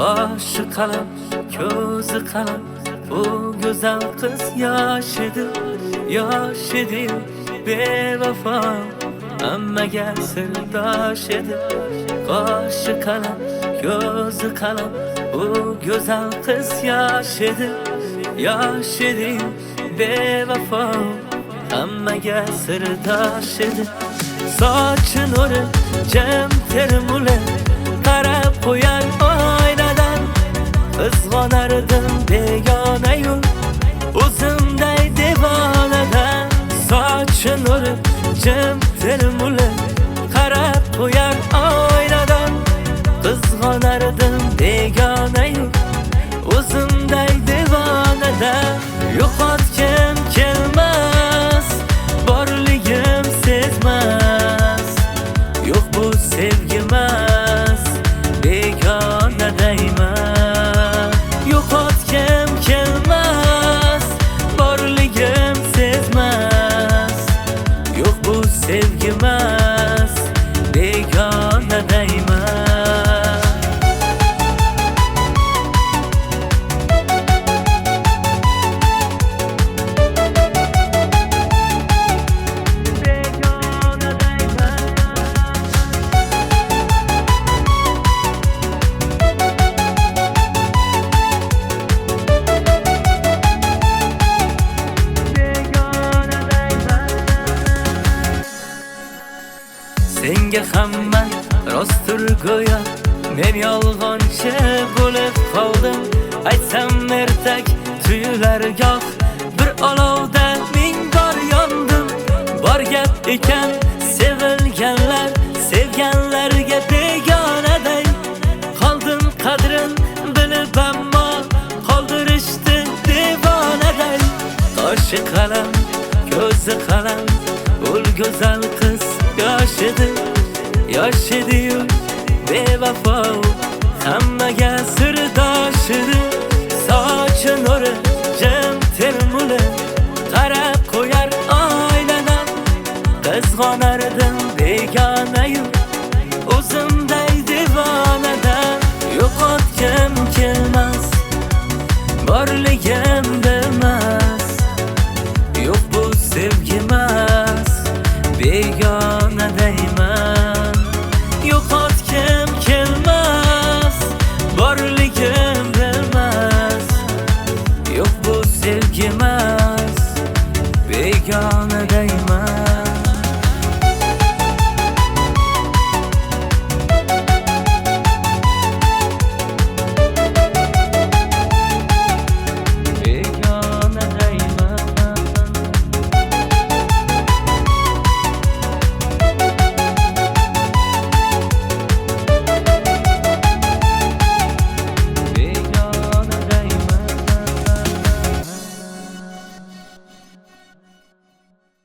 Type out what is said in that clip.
Qoshi qalin, ko'zi qalin, bu go'zal qiz yosh edi, bevafo, hammaga sirdosh edi. Qoshi qalin, ko'zi qalin, bu go'zal qiz yosh edi, bevafo, hammaga sirdosh edi. Sochi nuri, jam termuli, qarab qo'yar oynadan, qizg'onardim begona-yu, o'zimday devonadan. Sochi nuri, jam termuli, qarab qo'yar oynadan, qizg'onardim begona-yu, o'zimday devonadan. Yo'qotgim kelmas, borligim sezmas, yo'q bu sevgimas, begonadayman. Yo'qotgim kelmas, borligim sezmas, yo'q bu sevgimas, begonadayman. Senga hamma rostdir go'yo, men yolg'onchi bo'lib qoldim. Aytsam ertak tuyular goh, bir olovda ming bor yondim. Bor gap ekan sevilganlar, sevganlarga begonaday qoldim. Qadrin bilib ammo qoldirishdi devonaday. Qoshi qalin, ko'zi qalin, ul go'zal qiz yosh edi-yu, bevafo, hammaga sirdosh edi. Sochi nuri, jam termuli, qarab qo'yar oynadan, qizg'onardim begona-yu, o'zimday devonadan. Yo'qotgim kelmas, borligim bilmas, yo'q bu sevgimas, begonadayman. Yo'qotgim kelmas, borligim bilmas, yo'q bu sevgimas, begonadayman.